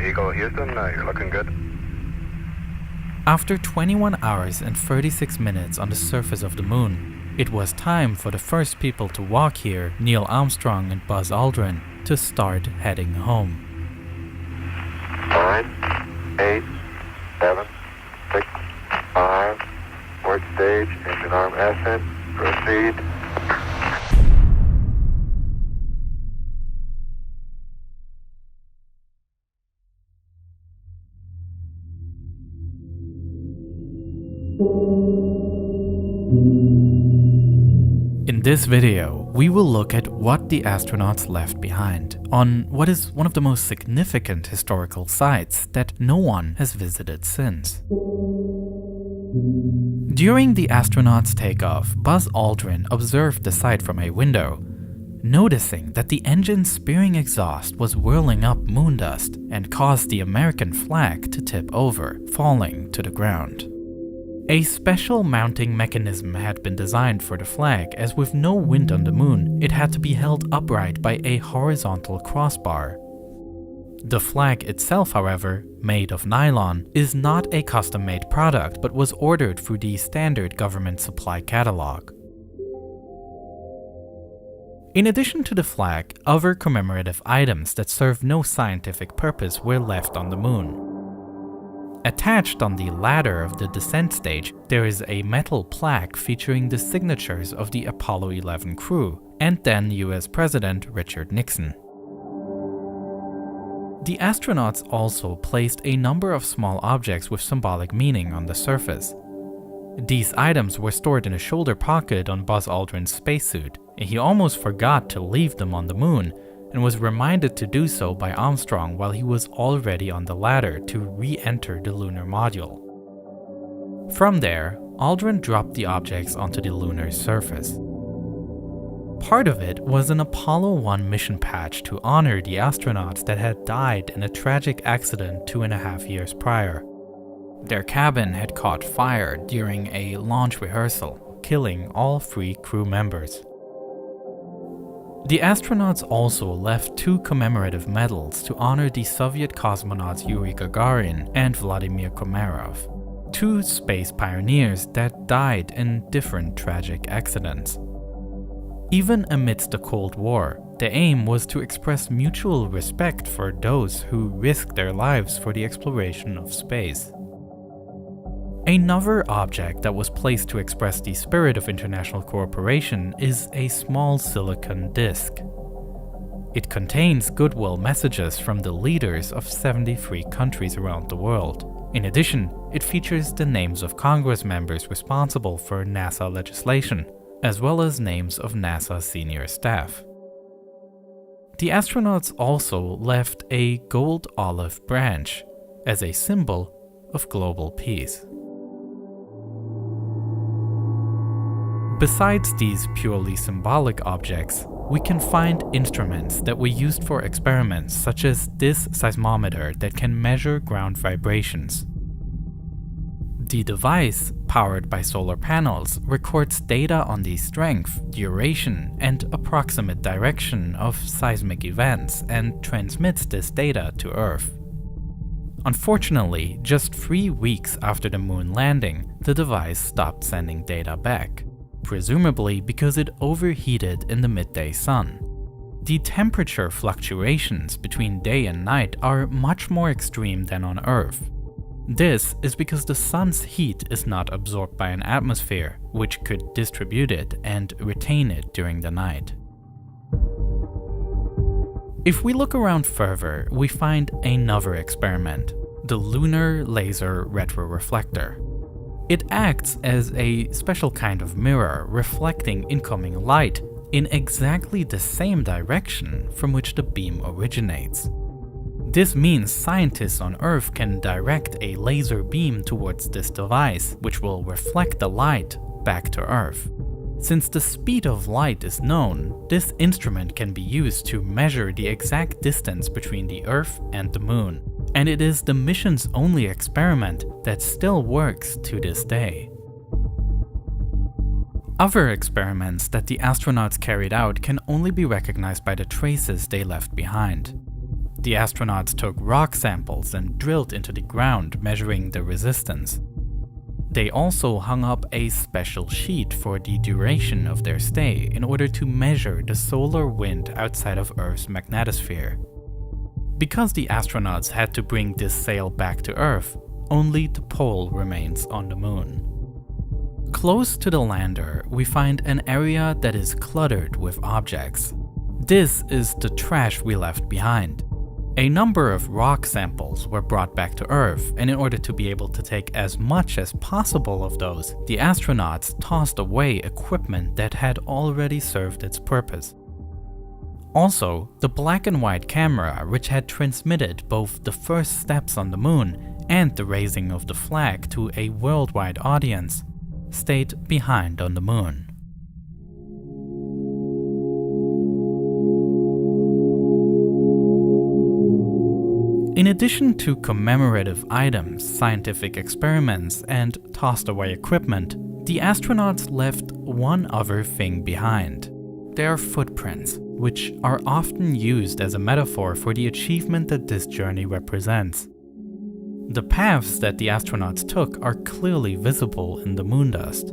Eagle Houston, you're looking good. After 21 hours and 36 minutes on the surface of the moon, it was time for the first people to walk here, Neil Armstrong and Buzz Aldrin, to start heading home. 9, 8, 7, 6, 5, port stage, engine arm ascent, proceed. In this video, we will look at what the astronauts left behind on what is one of the most significant historical sites that no one has visited since. During the astronauts' takeoff, Buzz Aldrin observed the site from a window, noticing that the engine's spewing exhaust was whirling up moon dust and caused the American flag to tip over, falling to the ground. A special mounting mechanism had been designed for the flag, as with no wind on the moon, it had to be held upright by a horizontal crossbar. The flag itself, however, made of nylon, is not a custom-made product but was ordered through the standard government supply catalog. In addition to the flag, other commemorative items that serve no scientific purpose were left on the moon. Attached on the ladder of the descent stage, there is a metal plaque featuring the signatures of the Apollo 11 crew and then US President Richard Nixon. The astronauts also placed a number of small objects with symbolic meaning on the surface. These items were stored in a shoulder pocket on Buzz Aldrin's spacesuit, and he almost forgot to leave them on the moon, and was reminded to do so by Armstrong while he was already on the ladder to re-enter the lunar module. From there, Aldrin dropped the objects onto the lunar surface. Part of it was an Apollo 1 mission patch to honor the astronauts that had died in a tragic accident 2.5 years prior. Their cabin had caught fire during a launch rehearsal, killing all 3 crew members. The astronauts also left 2 commemorative medals to honor the Soviet cosmonauts Yuri Gagarin and Vladimir Komarov, 2 space pioneers that died in different tragic accidents. Even amidst the Cold War, the aim was to express mutual respect for those who risked their lives for the exploration of space. Another object that was placed to express the spirit of international cooperation is a small silicon disc. It contains goodwill messages from the leaders of 73 countries around the world. In addition, it features the names of Congress members responsible for NASA legislation, as well as names of NASA senior staff. The astronauts also left a gold olive branch as a symbol of global peace. Besides these purely symbolic objects, we can find instruments that were used for experiments, such as this seismometer that can measure ground vibrations. The device, powered by solar panels, records data on the strength, duration, and approximate direction of seismic events and transmits this data to Earth. Unfortunately, just 3 weeks after the moon landing, the device stopped sending data back, presumably because it overheated in the midday sun. The temperature fluctuations between day and night are much more extreme than on Earth. This is because the sun's heat is not absorbed by an atmosphere, which could distribute it and retain it during the night. If we look around further, we find another experiment, the Lunar Laser Retroreflector. It acts as a special kind of mirror reflecting incoming light in exactly the same direction from which the beam originates. This means scientists on Earth can direct a laser beam towards this device, which will reflect the light back to Earth. Since the speed of light is known, this instrument can be used to measure the exact distance between the Earth and the Moon, and it is the mission's only experiment that still works to this day. Other experiments that the astronauts carried out can only be recognized by the traces they left behind. the astronauts took rock samples and drilled into the ground, measuring the resistance. They also hung up a special sheet for the duration of their stay in order to measure the solar wind outside of Earth's magnetosphere. Because the astronauts had to bring this sail back to Earth, only the pole remains on the moon. Close to the lander, we find an area that is cluttered with objects. This is the trash we left behind. A number of rock samples were brought back to Earth, and in order to be able to take as much as possible of those, the astronauts tossed away equipment that had already served its purpose. Also, the black and white camera, which had transmitted both the first steps on the moon and the raising of the flag to a worldwide audience, stayed behind on the moon. In addition to commemorative items, scientific experiments, and tossed away equipment, the astronauts left one other thing behind: their footprints, which are often used as a metaphor for the achievement that this journey represents. The paths that the astronauts took are clearly visible in the moon dust,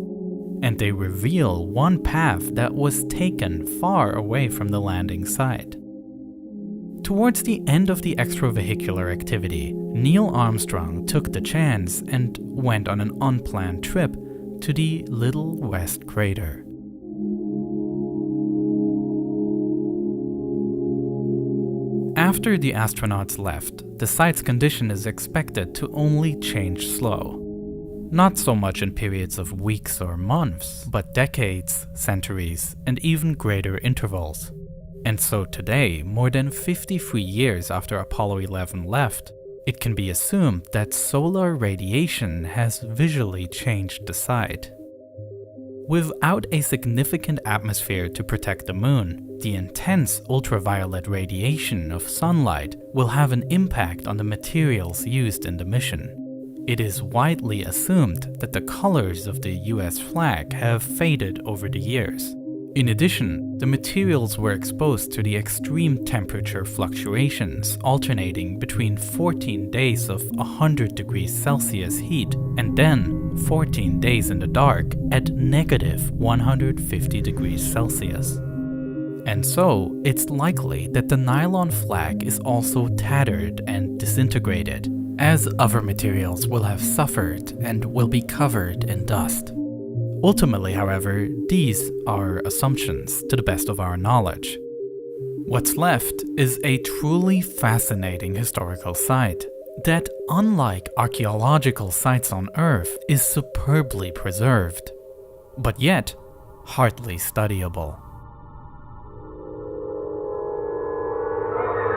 and they reveal one path that was taken far away from the landing site. Towards the end of the extravehicular activity, Neil Armstrong took the chance and went on an unplanned trip to the Little West Crater. After the astronauts left, the site's condition is expected to only change slow. Not so much in periods of weeks or months, but decades, centuries, and even greater intervals. And so today, more than 53 years after Apollo 11 left, it can be assumed that solar radiation has visually changed the site. Without a significant atmosphere to protect the moon, the intense ultraviolet radiation of sunlight will have an impact on the materials used in the mission. It is widely assumed that the colors of the US flag have faded over the years. In addition, the materials were exposed to the extreme temperature fluctuations, alternating between 14 days of 100 degrees Celsius heat and then 14 days in the dark at negative 150 degrees Celsius. And so, it's likely that the nylon flag is also tattered and disintegrated, as other materials will have suffered and will be covered in dust. Ultimately, however, these are assumptions to the best of our knowledge. What's left is a truly fascinating historical site that, unlike archaeological sites on Earth, is superbly preserved, but yet hardly studyable.